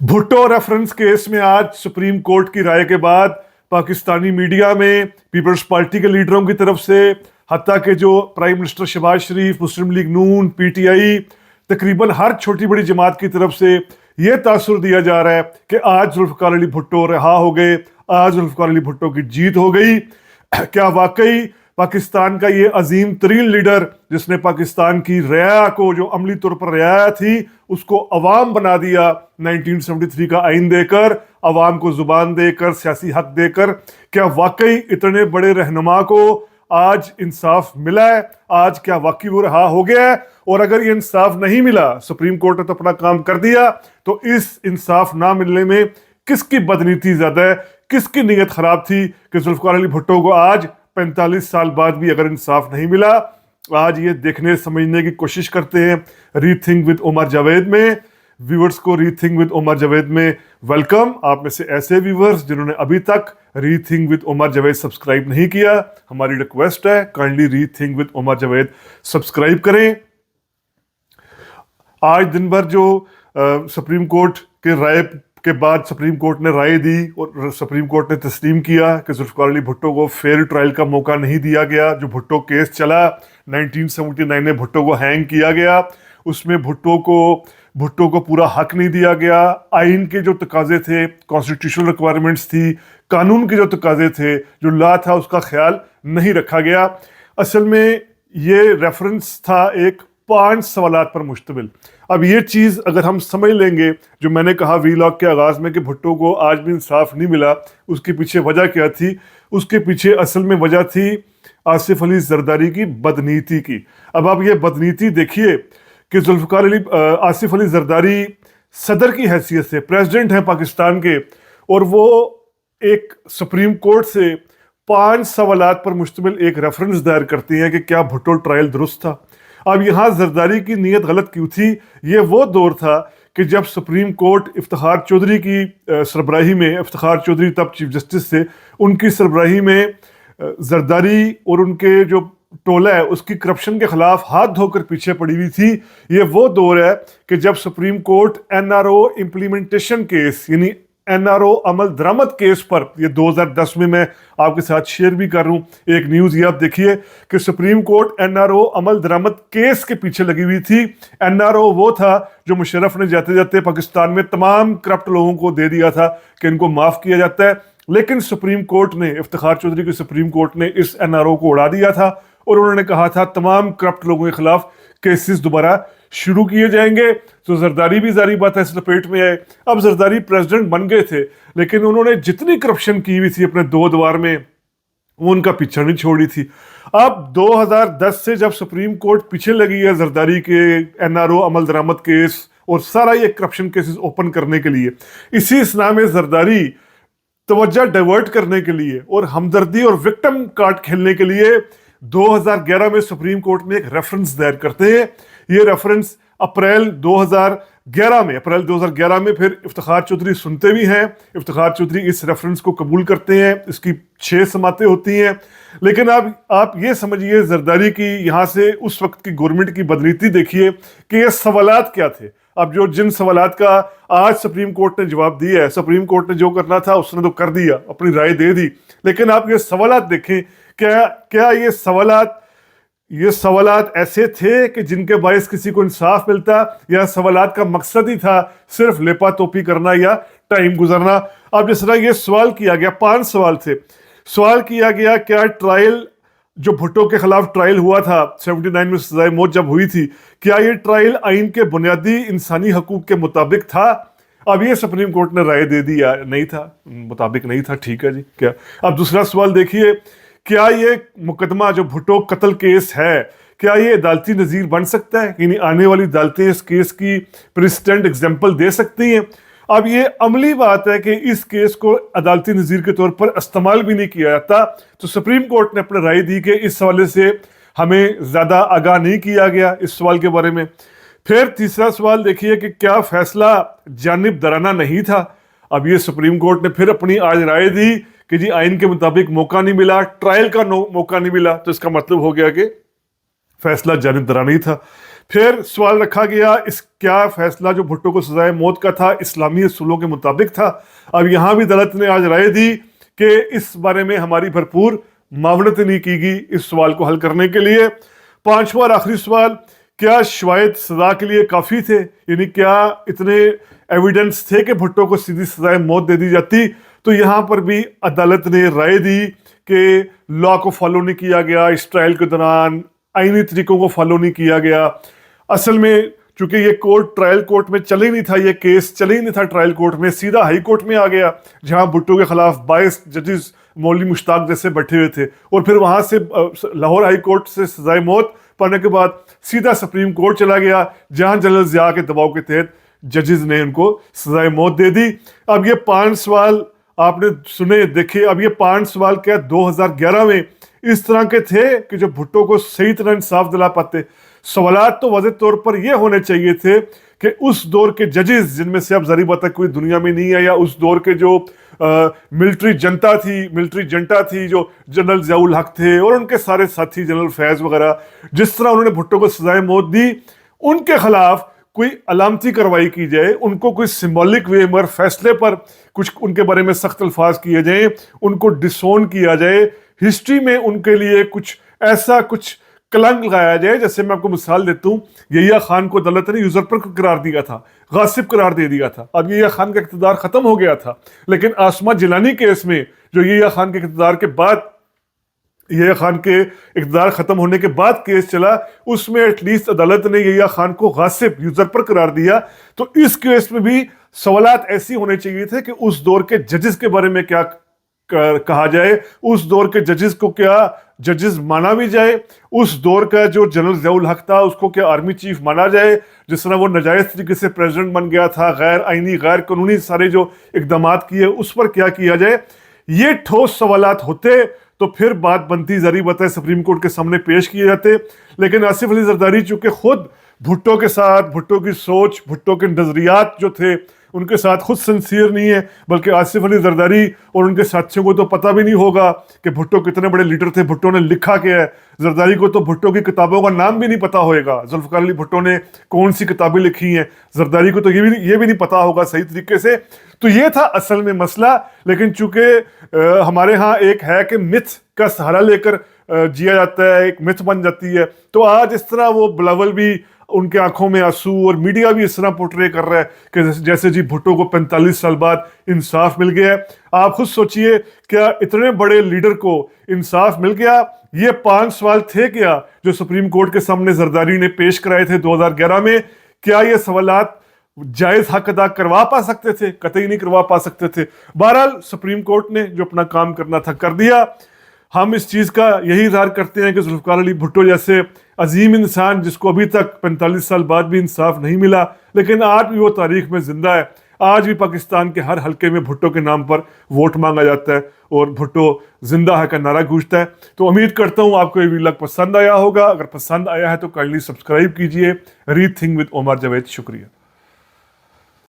Bhutto reference case में आज supreme court की राय के बाद पाकिस्तानी मीडिया में पीपल्स पार्टी के लीडरों की तरफ से हत्ता के जो प्राइम मिनिस्टर शहबाज शरीफ, मुस्लिम लीग नून, पीटीआई, तकरीबन हर छोटी बड़ी जमात की तरफ से ये तासुर दिया जा रहा है कि आज जुल्फ़िकार अली भुट्टो रहा हो गए, आज जुल्फ़िकार अली भुट्टो की जीत हो गई। क्या वाकई पाकिस्तान का ये अजीम तरीन लीडर जिसने पाकिस्तान की रियाया को, जो अमली तौर पर रियाया थी, उसको अवाम बना दिया 1973 का आइन देकर, अवाम को जुबान देकर, सियासी हक देकर, क्या वाकई इतने बड़े रहनुमा को आज इंसाफ मिला है? आज क्या वाकई वो रहा हो गया है? और अगर ये इंसाफ नहीं मिला, सुप्रीम कोर्ट ने तो अपना काम कर दिया, तो इस इंसाफ ना मिलने में किसकी बदनीति ज्यादा है, किसकी नीयत खराब थी कि जुल्फ़िकार अली भुट्टो को आज 45 साल बाद भी अगर इंसाफ नहीं मिला? आज ये देखने समझने की कोशिश करते हैं रीथिंक विद उमर जावेद में। व्यूअर्स को रीथिंक विद उमर जावेद में वेलकम। आप में से ऐसे व्यूअर्स जिन्होंने अभी तक rethink with Umar Javed subscribe नहीं किया, हमारी रिक्वेस्ट है kindly rethink with Umar Javed subscribe करें। आज दिन भर जो सुप्रीम कोर्ट के राय के बाद सुप्रीम कोर्ट ने राय दी और सुप्रीम कोर्ट ने तस्लीम किया कि जुल्फ़िकार अली भुट्टो को फेयर ट्रायल का मौका नहीं दिया गया। जो भुट्टो केस चला 1979 में, भुट्टो को हैंग किया गया, उसमें भुट्टो को पूरा हक नहीं दिया गया। आइन के जो तकाजे थे, कॉन्स्टिट्यूशनल रिक्वायरमेंट्स थी, कानून के जो तकाजे थे, जो लॉ था, उसका ख्याल नहीं रखा गया। असल में ये रेफरेंस था एक 5 सवालात पर मुश्तमिल। अब ये चीज़ अगर हम समझ लेंगे, जो मैंने कहा वीलॉग के आगाज़ में कि भुट्टो को आज भी इंसाफ नहीं मिला, उसके पीछे वजह क्या थी? उसके पीछे असल में वजह थी आसिफ अली जरदारी की बदनीति की। अब आप ये बदनीति देखिए कि जुल्फ़िकार अली आसिफ अली जरदारी सदर की हैसियत से प्रेसिडेंट हैं पाकिस्तान के, और वो एक सुप्रीम कोर्ट से 5 सवालात पर मुश्तमिल एक रेफरेंस दायर करती हैं कि क्या भुट्टो ट्रायल दुरुस्त था। अब यहाँ जरदारी की नीयत गलत क्यों थी? ये वो दौर था कि जब सुप्रीम कोर्ट इफ्तिखार चौधरी की सरबराही में, इफ्तिखार चौधरी तब चीफ जस्टिस थे, उनकी सरबराही में जरदारी और उनके जो टोला है उसकी करप्शन के खिलाफ हाथ धोकर पीछे पड़ी हुई थी। ये वो दौर है कि जब supreme court NRO implementation case, यानी एनआरओ अमल दरामद केस पर, ये 2010 में मैं आपके साथ शेयर भी कर रहा हूं एक न्यूज़, ये आप देखिए कि सुप्रीम कोर्ट एनआरओ अमल दरामद केस के पीछे लगी हुई थी। एनआरओ वो था जो मुशर्रफ ने जाते जाते पाकिस्तान में तमाम करप्ट लोगों को दे दिया था कि इनको माफ़ किया जाता है, लेकिन सुप्रीम कोर्ट ने, इफ्तिखार चौधरी की सुप्रीम कोर्ट ने इस एनआरओ को उड़ा दिया था और उन्होंने कहा था तमाम करप्ट लोगों के खिलाफ केसेस दोबारा शुरू किए जाएंगे। तो जरदारी भी जारी बात है इस लपेट में आए। अब जरदारी प्रेसिडेंट बन गए थे, लेकिन उन्होंने जितनी करप्शन की हुई थी अपने 2 दवार में, वो उनका पीछा नहीं छोड़ी थी। अब 2010 से जब सुप्रीम कोर्ट पीछे लगी है जरदारी के एनआरओ अमल दरामद केस और सारा ये करप्शन केसेस ओपन करने के लिए, इसी इस्ना में जरदारी तवज्जो डाइवर्ट करने के लिए और हमदर्दी और विक्टिम कार्ड खेलने के लिए 2011 में सुप्रीम कोर्ट में एक रेफरेंस दायर करते हैं। ये रेफरेंस अप्रैल 2011 में फिर इफ्तिखार चौधरी सुनते भी हैं। इफ्तिखार चौधरी इस रेफरेंस को कबूल करते हैं। इसकी 6 समातें होती हैं। लेकिन आप ये समझिए जरदारी की यहाँ से उस वक्त की गवर्नमेंट की बदनीति देखिए कि ये सवालात क्या थे। अब जिन सवालात का आज सुप्रीम कोर्ट ने जवाब दिया है, सुप्रीम कोर्ट ने जो करना था उसने तो कर दिया, अपनी राय दे दी, लेकिन आप ये सवालात देखें, क्या ये सवालात ऐसे थे कि जिनके बायस किसी को इंसाफ मिलता, या सवालात का मकसद ही था सिर्फ लेपा तोपी करना या टाइम गुजरना? अब जिस तरह ये सवाल किया गया, 5 सवाल थे। सवाल किया गया क्या ट्रायल, जो भुट्टो के खिलाफ ट्रायल हुआ था 79 में सजाए मौत जब हुई थी, क्या ये ट्रायल आइन के बुनियादी इंसानी हकूक के मुताबिक था? अब ये सुप्रीम कोर्ट ने राय दे दी या नहीं था, मुताबिक नहीं था, ठीक है जी। क्या अब दूसरा सवाल देखिए, क्या ये मुकदमा जो भुट्टो कत्ल केस है, क्या ये अदालती नज़ीर बन सकता है? यानी आने वाली अदालतें इस केस की प्रेसिडेंट एग्जाम्पल दे सकती हैं? अब ये अमली बात है कि इस केस को अदालती नज़ीर के तौर पर इस्तेमाल भी नहीं किया जाता। तो सुप्रीम कोर्ट ने अपनी राय दी कि इस हवाले से हमें ज़्यादा आगाह नहीं किया गया इस सवाल के बारे में। फिर तीसरा सवाल देखिए कि क्या फैसला जानिबदाराना नहीं था? अब ये सुप्रीम कोर्ट ने फिर अपनी आज राय दी कि जी आइन के मुताबिक मौका नहीं मिला, ट्रायल का मौका नहीं मिला, तो इसका मतलब हो गया कि फैसला जानिबदाराना ही था। फिर सवाल रखा गया इस क्या फैसला जो भुट्टो को सजाए मौत का था इस्लामी असूलों के मुताबिक था। अब यहाँ भी अदालत ने आज राय दी कि इस बारे में हमारी भरपूर मावनत नहीं की गई इस सवाल को हल करने के लिए। पांचवा और आखिरी सवाल, क्या शवाहिद सजा के लिए काफ़ी थे, यानी क्या इतने एविडेंस थे कि भुट्टो को सीधी सजाए मौत दे दी जाती। तो यहाँ पर भी अदालत ने राय दी कि लॉ को फॉलो नहीं किया गया, इस ट्रायल के दौरान आईनी तरीकों को फॉलो नहीं किया गया। असल में चूंकि ये कोर्ट ट्रायल कोर्ट में चले ही नहीं था, ये केस चले ही नहीं था ट्रायल कोर्ट में, सीधा हाई कोर्ट में आ गया जहां भुट्टो के खिलाफ 22 जजेस मौलवी मुश्ताक जैसे बैठे हुए थे, और फिर वहां से लाहौर हाई कोर्ट से सजाए मौत पाने के बाद सीधा सुप्रीम कोर्ट चला गया जहां जनरल ज़िया के दबाव के तहत जजेस ने उनको सजाए मौत दे दी। अब ये 5 सवाल आपने सुने देखे, अब ये 5 सवाल क्या 2011 में इस तरह के थे कि जो भुट्टो को सही तरह इंसाफ दिला पाते। सवालात तो वाज़ेह तौर पर ये होने चाहिए थे कि उस दौर के जजेस जिनमें से अब ज़री बात कोई दुनिया में नहीं है, या उस दौर के जो मिलिट्री जनता थी जो जनरल ज़ियाउल हक थे और उनके सारे साथी जनरल फैज़ वगैरह, जिस तरह उन्होंने भुट्टो को सजाए मौत दी, उनके खिलाफ कोई अलामती कार्रवाई की जाए, उनको कोई सिंबॉलिक वे मगर फैसले पर कुछ उनके बारे में सख्त अल्फाज किए जाएं, उनको डिसोन किया जाए, हिस्ट्री में उनके लिए कुछ ऐसा कुछ कलंक लगाया जाए। जैसे मैं आपको मिसाल देता हूँ, यहिया खान को अदालत ने यूजरपर करार दिया था, गासिब करार दे दिया था। अब यहिया खान का इक़्तिदार खत्म हो गया था, लेकिन आसमा जिलानी केस में जो यहिया खान के इक़्तिदार के बाद यहिया खान के इक़्तिदार खत्म होने के बाद केस चला, उसमें एटलीस्ट अदालत ने यहिया खान को गासिब यूजरपर करार दिया। तो इस केस में भी सवालात ऐसी होने चाहिए थे कि उस दौर के जजेस के बारे में क्या कहा जाए, उस दौर के जजेस को क्या जजेस माना भी जाए, उस दौर का जो जनरल ज़ियाउल हक था उसको क्या आर्मी चीफ माना जाए, जिस तरह वो नाजायज़ तरीके से प्रेसिडेंट बन गया था, गैर आईनी गैर कानूनी सारे जो इकदाम किए उस पर क्या किया जाए। ये ठोस सवालात होते तो फिर बात बनती, ज़री बताए सुप्रीम कोर्ट के सामने पेश किए जाते। लेकिन आसिफ अली जरदारी चूंकि खुद भुट्टो के साथ, भुट्टो की सोच, भुट्टो के नज़रियात जो थे उनके साथ खुद सिंसियर नहीं है, बल्कि आसिफ अली जरदारी और उनके साथियों को तो पता भी नहीं होगा कि भुट्टो कितने बड़े लीडर थे, भुट्टो ने लिखा क्या है। जरदारी को तो भुट्टो की किताबों का नाम भी नहीं पता होगा, जुल्फ़िकार अली भुट्टो ने कौन सी किताबें लिखी हैं, जरदारी को तो ये भी नहीं पता होगा सही तरीके से। तो ये था असल में मसला। लेकिन चूंकि हमारे यहाँ एक है कि मिथ का सहारा लेकर जिया जाता है, एक मिथ बन जाती है, तो आज इस तरह वो बिलावल भी उनके आंखों में आंसू और मीडिया भी इस तरह पोर्ट्रे कर रहा है कि जैसे जी भुट्टो को 45 साल बाद इंसाफ मिल गया है। आप खुद सोचिए, क्या इतने बड़े लीडर को इंसाफ मिल गया? ये 5 सवाल थे क्या जो सुप्रीम कोर्ट के सामने जरदारी ने पेश कराए थे 2011 में? क्या ये सवालात जायज हक अदा करवा पा सकते थे? कतई नहीं करवा पा सकते थे। बहरहाल सुप्रीम कोर्ट ने जो अपना काम करना था कर दिया। हम इस चीज़ का यही इज़हार करते हैं कि जुल्फ़िकार अली भुट्टो जैसे अजीम इंसान जिसको अभी तक 45 साल बाद भी इंसाफ नहीं मिला, लेकिन आज भी वो तारीख में जिंदा है। आज भी पाकिस्तान के हर हलके में भुट्टो के नाम पर वोट मांगा जाता है और भुट्टो जिंदा है का नारा गूंजता है। तो उम्मीद करता हूँ आपको ये व्लॉग पसंद आया होगा। अगर पसंद आया है तो काइंडली सब्सक्राइब कीजिए। Rethink with Umar Javed. शुक्रिया।